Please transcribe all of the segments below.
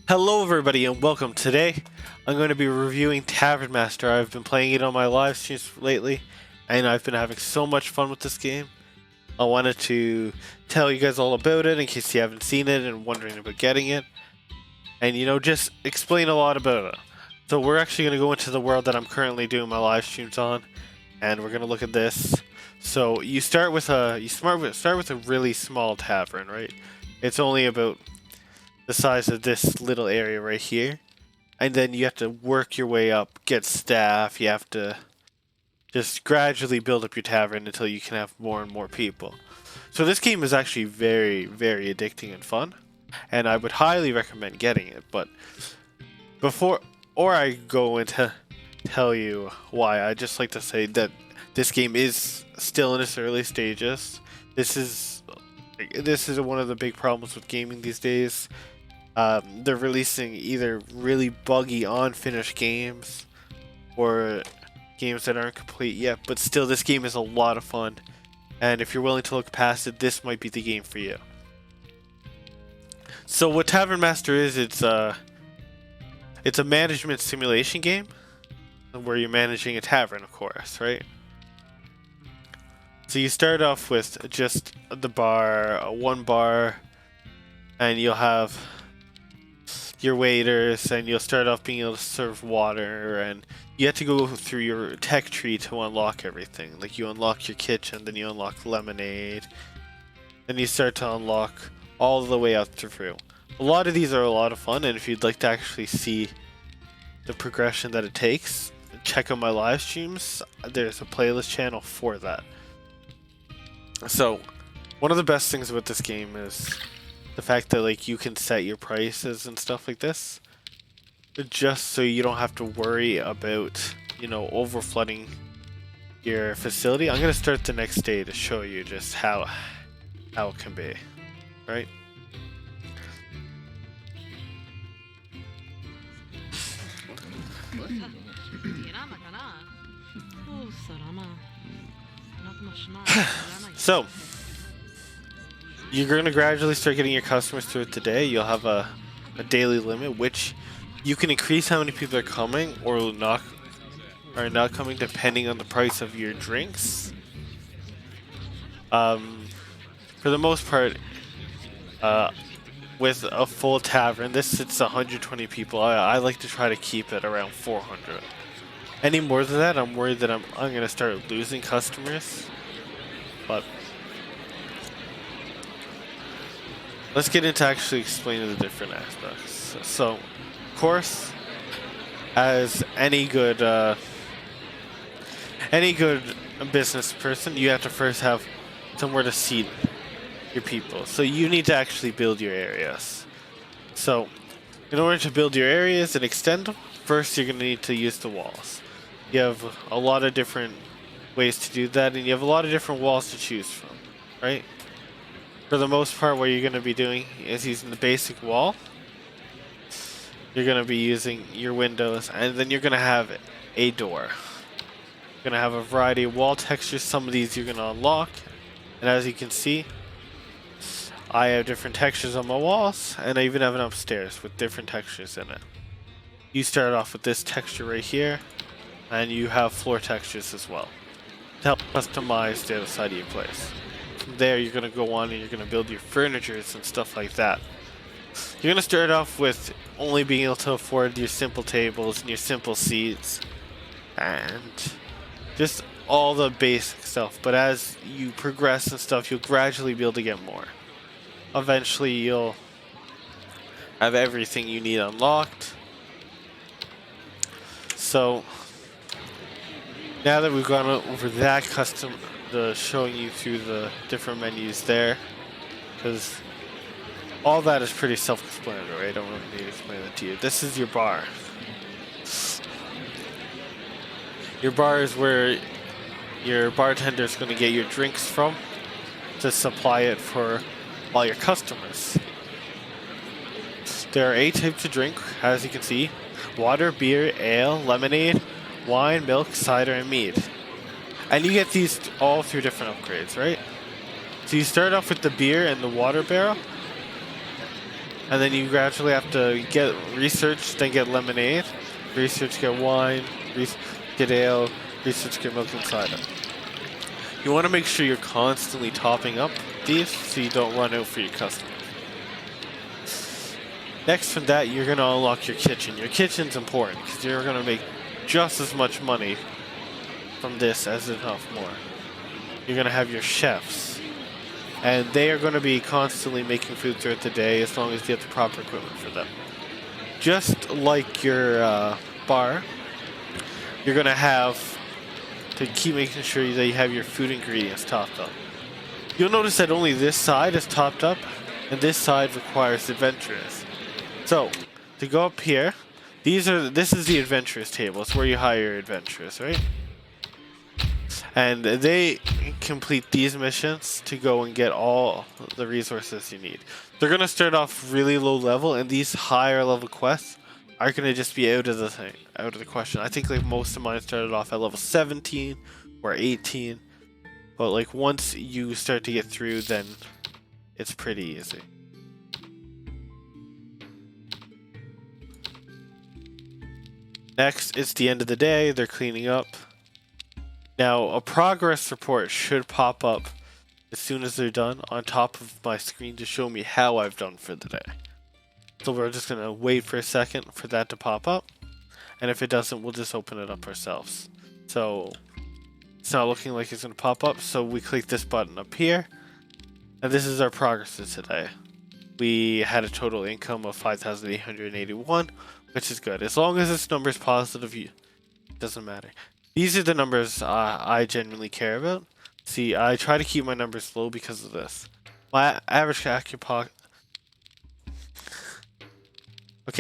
Hello everybody and welcome. Today I'm going to be reviewing Tavern Master. I've been playing it on my live streams lately and I've been having so much fun with this game. I wanted to tell you guys all about it in case you haven't seen it and wondering about getting it. And just explain a lot about it. So we're actually going to go into the world that I'm currently doing my live streams on, and we're going to look at this. So you start with a really small tavern, right? It's only about the size of this little area right here, and then you have to work your way up, get staff. You have to just gradually build up your tavern until you can have more and more people. So this game is actually very, very addicting and fun, and I would highly recommend getting it. But before I go into tell you why, I'd just like to say that this game is still in its early stages. This is one of the big problems with gaming these days. They're releasing either really buggy, unfinished games or games that aren't complete yet, but still this game is a lot of fun, and if you're willing to look past it, this might be the game for you. So what Tavern Master is, it's a management simulation game where you're managing a tavern, of course, right? So you start off with just the bar, one bar, and you'll have your waiters, and you'll start off being able to serve water, and you have to go through your tech tree to unlock everything. Like you unlock your kitchen, then you unlock lemonade, then you start to unlock all the way out through. A lot of these are a lot of fun, and if you'd like to actually see the progression that it takes, check out my live streams. There's a playlist channel for that. So one of the best things about this game is the fact that you can set your prices and stuff like this, just so you don't have to worry about overflooding your facility. I'm gonna start the next day to show you just how it can be, right? So you're going to gradually start getting your customers through it today. You'll have a daily limit, which you can increase how many people are coming or not coming depending on the price of your drinks. For the most part, with a full tavern, this sits 120 people. I like to try to keep it around 400. Any more than that, I'm worried that I'm going to start losing customers. But let's get into actually explaining the different aspects. So, of course, as any good business person, you have to first have somewhere to seat your people. So you need to actually build your areas. So, in order to build your areas and extend them, first you're going to need to use the walls. You have a lot of different ways to do that, and you have a lot of different walls to choose from, right? For the most part, what you're going to be doing is using the basic wall. You're going to be using your windows, and then you're going to have a door. You're going to have a variety of wall textures. Some of these you're going to unlock, and as you can see, I have different textures on my walls, and I even have an upstairs with different textures in it. You start off with this texture right here, and you have floor textures as well to help customize the other side of your place. From there, you're going to go on and you're going to build your furnitures and stuff like that. You're going to start off with only being able to afford your simple tables and your simple seats and just all the basic stuff. But as you progress and stuff, you'll gradually be able to get more. Eventually, you'll have everything you need unlocked. So now that we've gone over that showing you through the different menus there, because all that is pretty self-explanatory. I don't really need to explain that to you. This is your bar. Your bar is where your bartender is going to get your drinks from to supply it for all your customers. There are 8 types of drink, as you can see: water, beer, ale, lemonade, wine, milk, cider, and mead. And you get these all through different upgrades, right? So you start off with the beer and the water barrel. And then you gradually have to get research, then get lemonade, research, get wine, get ale, research, get milk and cider. You want to make sure you're constantly topping up these so you don't run out for your customers. Next from that, you're going to unlock your kitchen. Your kitchen's important because you're going to make just as much money from this as enough more. You're going to have your chefs, and they are going to be constantly making food throughout the day as long as you have the proper equipment for them. Just like your bar, you're going to have to keep making sure that you have your food ingredients topped up. You'll notice that only this side is topped up, and this side requires adventurers. So, to go up here, this is the adventurers table. It's where you hire adventurers, right? And they complete these missions to go and get all the resources you need. They're gonna start off really low level, and these higher level quests are gonna just be out of the question. I think like most of mine started off at level 17 or 18, but like once you start to get through, then it's pretty easy. Next, it's the end of the day. They're cleaning up. Now, a progress report should pop up as soon as they're done on top of my screen to show me how I've done for the day. So we're just going to wait for a second for that to pop up. And if it doesn't, we'll just open it up ourselves. So it's not looking like it's going to pop up. So we click this button up here. And this is our progress of today. We had a total income of 5,881, which is good. As long as this number is positive, it doesn't matter. These are the numbers I genuinely care about. See, I try to keep my numbers low because of this. My average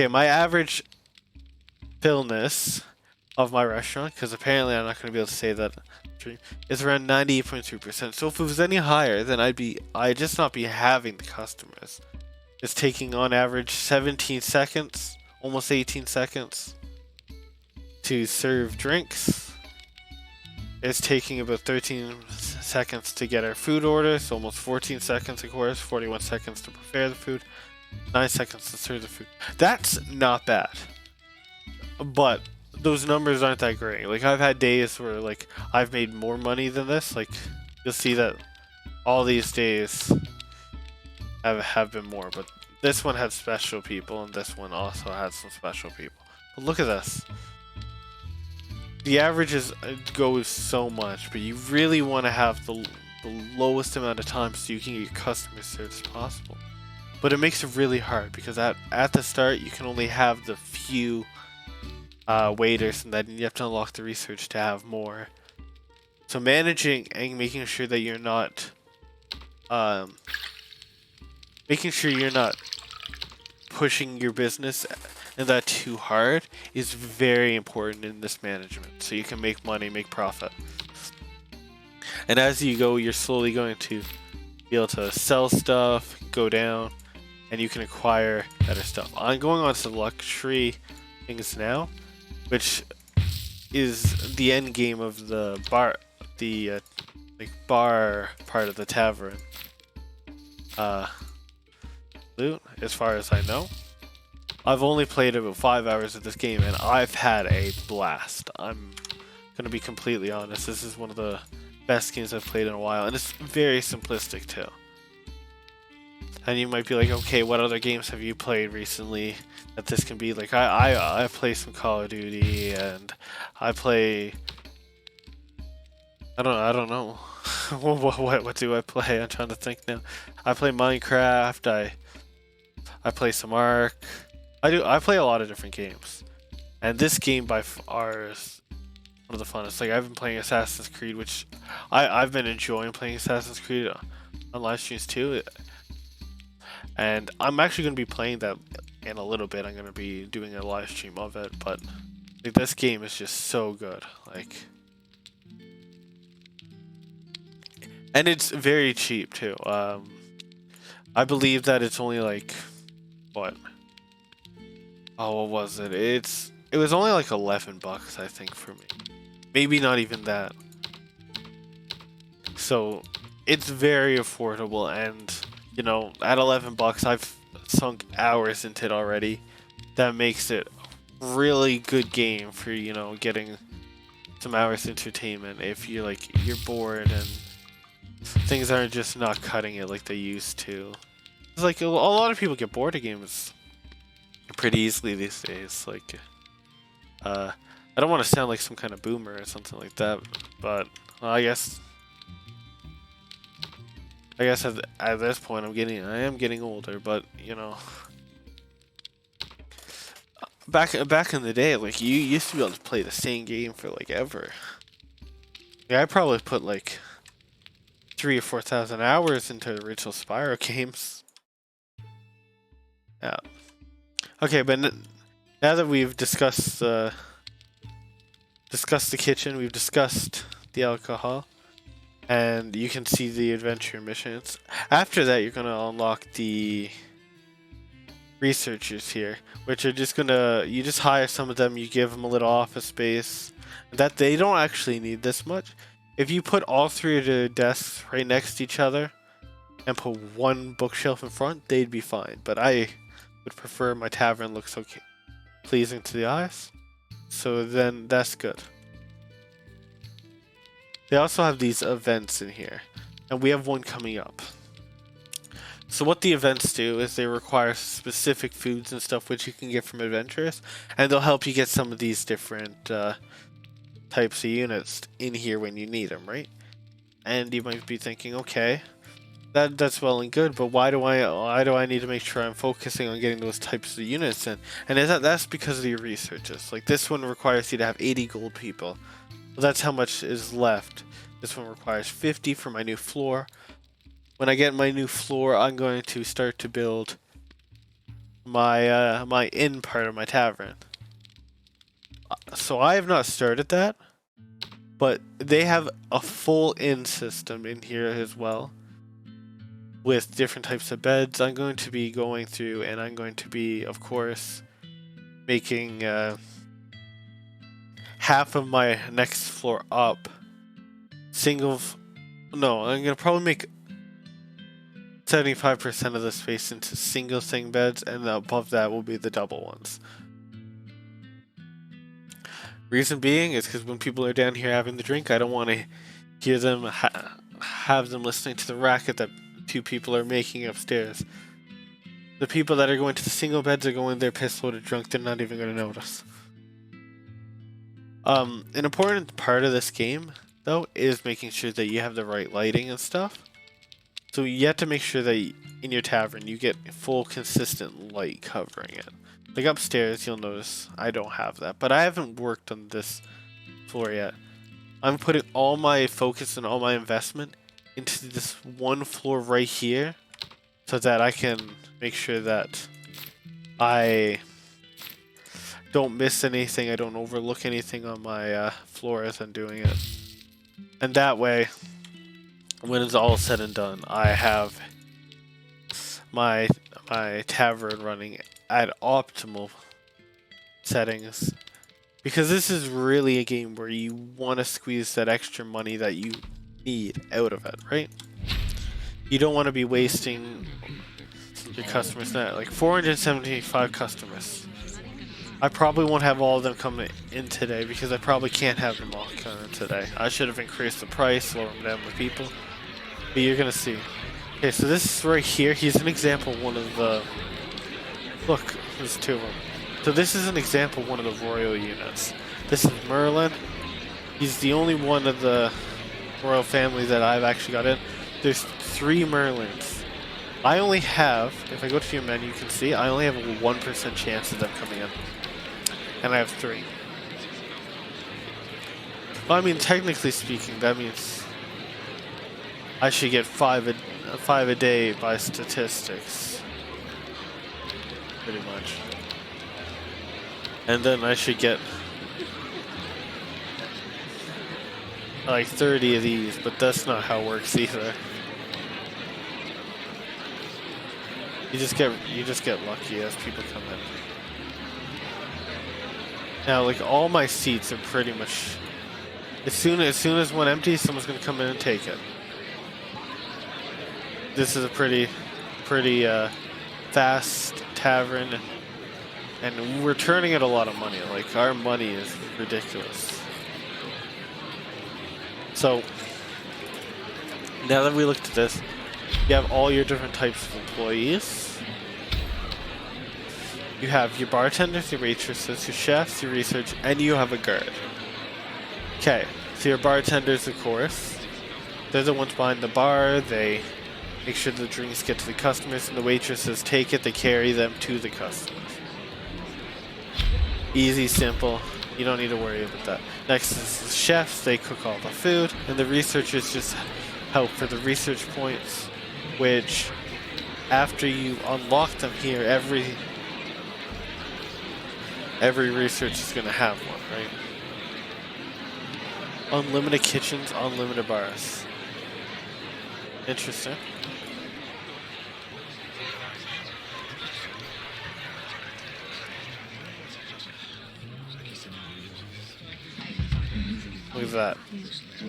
my average fillness of my restaurant, because apparently I'm not going to be able to say that, is around 98.3%. So if it was any higher, then I'd just not be having the customers. It's taking on average 17 seconds, almost 18 seconds to serve drinks. It's taking about 13 seconds to get our food order, so almost 14 seconds of course, 41 seconds to prepare the food, 9 seconds to serve the food. That's not bad. But those numbers aren't that great. Like I've had days where like I've made more money than this. Like you'll see that all these days have been more, but this one had special people and this one also had some special people. But look at this. The averages goes so much, but you really want to have the lowest amount of time so you can get your customer service possible. But it makes it really hard because at the start you can only have the few waiters, and then you have to unlock the research to have more. So managing and making sure that you're not pushing your business and that too hard is very important in this management, so you can make money, make profit. And as you go, you're slowly going to be able to sell stuff, go down, and you can acquire better stuff. I'm going on to luxury things now, which is the end game of the bar, bar part of the tavern loot, as far as I know. I've only played about 5 hours of this game and I've had a blast. I'm gonna be completely honest, this is one of the best games I've played in a while, and it's very simplistic too. And you might be like, okay, what other games have you played recently that this can be like? I play some Call of Duty, and I play, I don't know. what do I play? I'm trying to think now. I play Minecraft, I play some Ark. I play a lot of different games, and this game by far is one of the funnest. Like I've been playing Assassin's Creed, which I've been enjoying playing Assassin's Creed on live streams too, and I'm actually going to be playing that in a little bit. I'm going to be doing a live stream of it, but like, this game is just so good. Like, and it's very cheap too. I believe that it's only like what? Oh, what was it? It was only like $11, I think, for me. Maybe not even that. So it's very affordable, and you know, at $11, I've sunk hours into it already. That makes it a really good game for, you know, getting some hours entertainment if you're bored and things aren't just not cutting it like they used to. It's like a lot of people get bored of games pretty easily these days. Like, I don't want to sound like some kind of boomer or something like that, but I guess at this point I am getting older. But you know, back in the day, like you used to be able to play the same game for like ever. Yeah, I probably put like 3,000 or 4,000 hours into the original Spyro games. Yeah. Okay, but now that we've discussed the kitchen, we've discussed the alcohol, and you can see the adventure missions. After that, you're gonna unlock the researchers here, which are just you just hire some of them, you give them a little office space. That they don't actually need this much. If you put all three of the desks right next to each other and put one bookshelf in front, they'd be fine. But I would prefer my tavern looks okay, pleasing to the eyes. So then that's good. They also have these events in here, and we have one coming up. So what the events do is they require specific foods and stuff which you can get from adventurers, and they'll help you get some of these different types of units in here when you need them, right? And you might be thinking, okay, that's well and good, but why do I need to make sure I'm focusing on getting those types of units in? And that's because of your researches. Like this one requires you to have 80 gold people. Well, that's how much is left. This one requires 50 for my new floor. When I get my new floor, I'm going to start to build my my inn part of my tavern. So I have not started that, but they have a full inn system in here as well, with different types of beds. I'm going to be going through, and I'm going to be, of course, making half of my next floor up I'm gonna probably make 75% of the space into single thing beds, and above that will be the double ones. Reason being is because when people are down here having the drink, I don't want to hear them have them listening to the racket that two people are making upstairs. The people that are going to the single beds are going there pissed loaded drunk. They're not even going to notice. An important part of this game, though, is making sure that you have the right lighting and stuff. So you have to make sure that in your tavern you get full consistent light covering it. Like upstairs, you'll notice I don't have that, but I haven't worked on this floor yet. I'm putting all my focus and all my investment into this one floor right here, so that I can make sure that I don't miss anything, I don't overlook anything on my floor as I'm doing it. And that way, when it's all said and done, I have my tavern running at optimal settings, because this is really a game where you want to squeeze that extra money that you need out of it, right? You don't want to be wasting your customers now. Like 475 customers. I probably won't have all of them coming in today, because I probably can't have them all coming in today. I should have increased the price, slowed them down the people. But you're gonna see. Okay, so this right here, here's an example of one of the... Look, there's two of them. So this is an example of one of the royal units. This is Merlin. He's the only one of the royal family that I've actually got in. There's 3 Merlins. I only have, if I go to your menu, you can see, I only have a 1% chance of them coming in. And I have 3. Well, I mean, technically speaking, that means I should get 5 a day by statistics. Pretty much. And then I should get like 30 of these, but that's not how it works either. You just get lucky as people come in. Now, like, all my seats are pretty much, as soon as one empties, someone's gonna come in and take it. This is a pretty fast tavern, and we're turning it a lot of money. Like, our money is ridiculous. So now that we looked at this, you have all your different types of employees. You have your bartenders, your waitresses, your chefs, your research, and you have a guard. Okay, so your bartenders, of course, they're the ones behind the bar. They make sure the drinks get to the customers, and the waitresses take it, they carry them to the customers. Easy, simple. You don't need to worry about that. Next is the chefs. They cook all the food, and the researchers just help for the research points, which after you unlock them here, every research is going to have one, right? Unlimited kitchens, unlimited bars. Interesting. Look at that.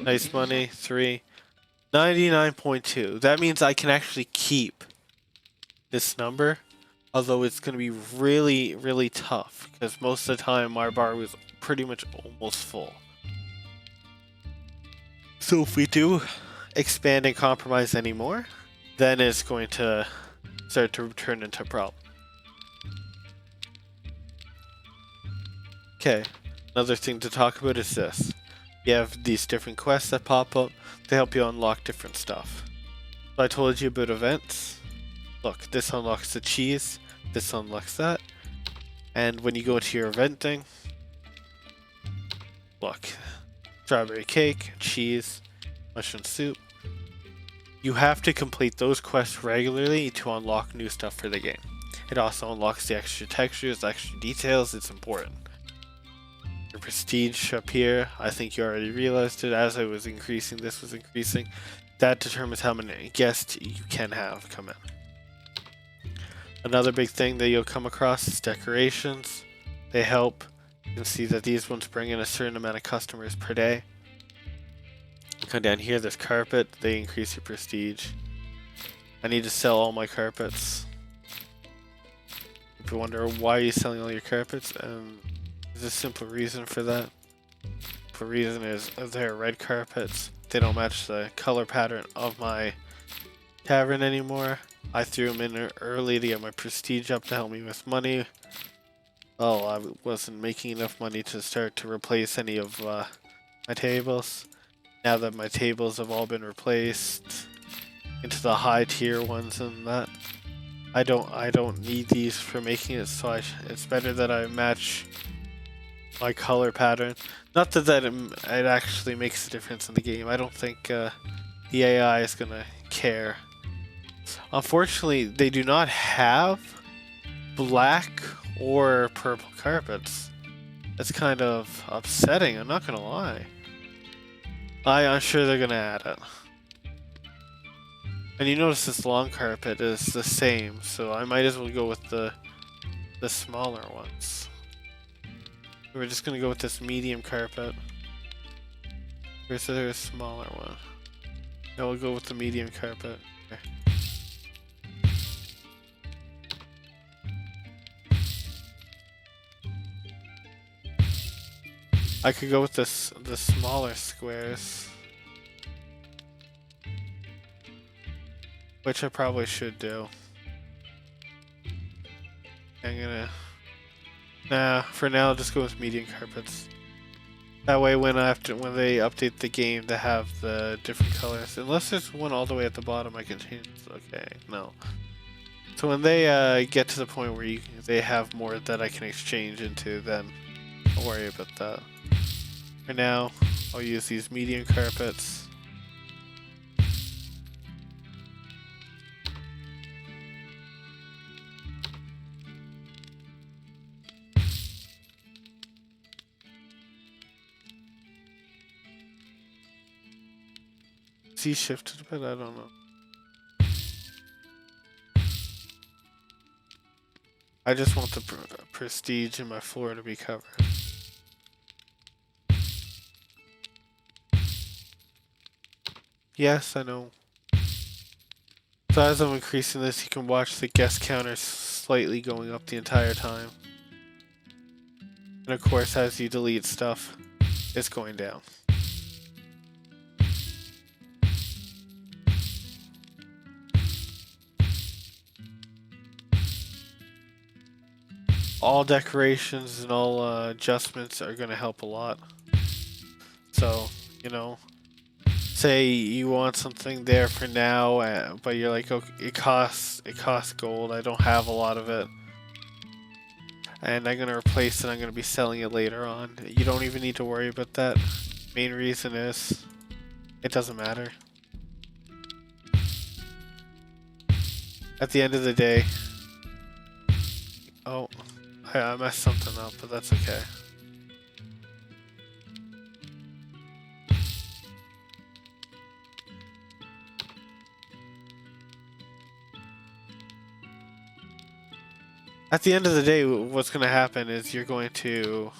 Nice money. 99.2. That means I can actually keep this number, although it's going to be really, really tough because most of the time my bar was pretty much almost full. So if we do expand and compromise anymore, then it's going to start to turn into a problem. Okay, another thing to talk about is this. You have these different quests that pop up to help you unlock different stuff. So I told you about events. Look, this unlocks the cheese, this unlocks that. And when you go to your event thing, look, strawberry cake, cheese, mushroom soup. You have to complete those quests regularly to unlock new stuff for the game. It also unlocks the extra textures, extra details. It's important. Your prestige up here, I think you already realized it. As I was increasing, this was increasing. That determines how many guests you can have come in. Another big thing that you'll come across is decorations. They help. You can see that these ones bring in a certain amount of customers per day. Come down here, there's carpet. They increase your prestige. I need to sell all my carpets. If you wonder why you're selling all your carpets, there's a simple reason for that. The reason is they're red carpets. They don't match the color pattern of my tavern anymore. I threw them in early to get my prestige up to help me with money. Oh, I wasn't making enough money to start to replace any of my tables. Now that my tables have all been replaced into the high tier ones and that, I don't need these for making it. So it's better that I match my color pattern. Not that it actually makes a difference in the game. I don't think the AI is gonna care. Unfortunately, they do not have black or purple carpets. That's kind of upsetting, I'm not gonna lie. I'm sure they're gonna add it. And you notice this long carpet is the same, so I might as well go with the smaller ones. We're just gonna go with this medium carpet. Where's the smaller one? No, we'll go with the medium carpet. Okay. I could go with the smaller squares, which I probably should do. For now, I'll just go with medium carpets. That way, when they update the game, they have the different colors. Unless there's one all the way at the bottom, I can change. Okay, no. So when they get to the point where they have more that I can exchange into, then don't worry about that. For now, I'll use these medium carpets. Z shifted a bit, I don't know. I just want the prestige in my floor to be covered. Yes, I know. So as I'm increasing this, you can watch the guest counter slightly going up the entire time. And of course, as you delete stuff, it's going down. All decorations and all adjustments are going to help a lot. So, you know, say you want something there for now, but you're like, okay, it costs gold. I don't have a lot of it, and I'm gonna replace it. I'm gonna be selling it later on. You don't even need to worry about that. Main reason is it doesn't matter. At the end of the day, oh, I messed something up, but that's okay. At the end of the day, what's going to happen is you're going to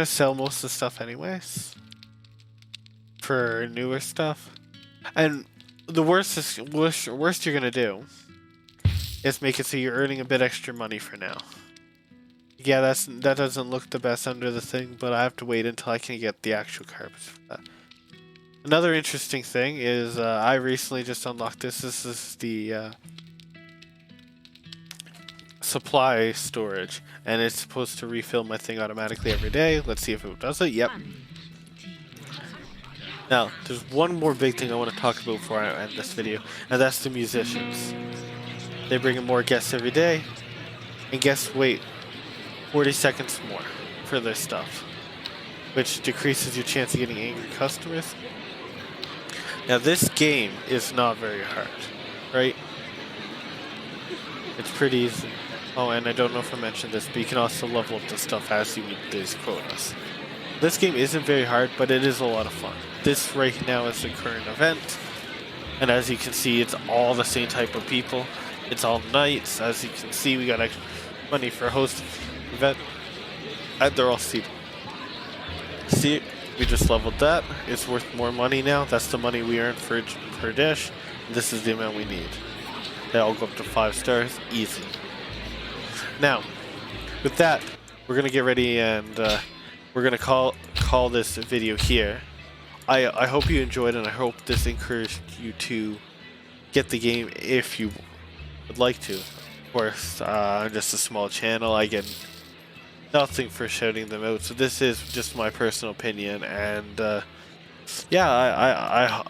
sell most of the stuff anyways for newer stuff. And the worst you're going to do is make it so you're earning a bit extra money for now. Yeah, that doesn't look the best under the thing, but I have to wait until I can get the actual carpets for that. Another interesting thing is I recently just unlocked this. This is the supply storage, and it's supposed to refill my thing automatically every day. Let's see if it does it. Yep. Now, there's one more big thing I want to talk about before I end this video, and that's the musicians. They bring in more guests every day, and wait, 40 seconds more for their stuff, which decreases your chance of getting angry customers. Now this game is not very hard, right? It's pretty easy. Oh, and I don't know if I mentioned this, but you can also level up the stuff as you meet these quotas. This game isn't very hard, but it is a lot of fun. This right now is the current event, and as you can see, it's all the same type of people. It's all knights. As you can see, we got extra money for a host event, and they're all seated. See, we just leveled that. It's worth more money now. That's the money we earn per dish. This is the amount we need. They all go up to 5 stars, easy. Now, with that, we're gonna get ready and we're gonna call this video here. I hope you enjoyed, and I hope this encouraged you to get the game if you would like to. Of course, I'm just a small channel. I get nothing for shouting them out, so this is just my personal opinion. And yeah,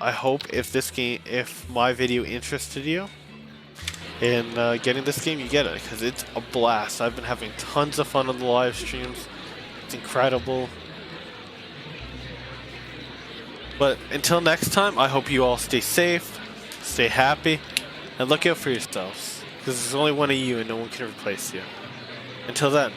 I hope if my video interested you in getting this game, you get it, because it's a blast. I've been having tons of fun on the live streams. It's incredible. But until next time, I hope you all stay safe, stay happy, and look out for yourselves, because there's only one of you and no one can replace you. Until then.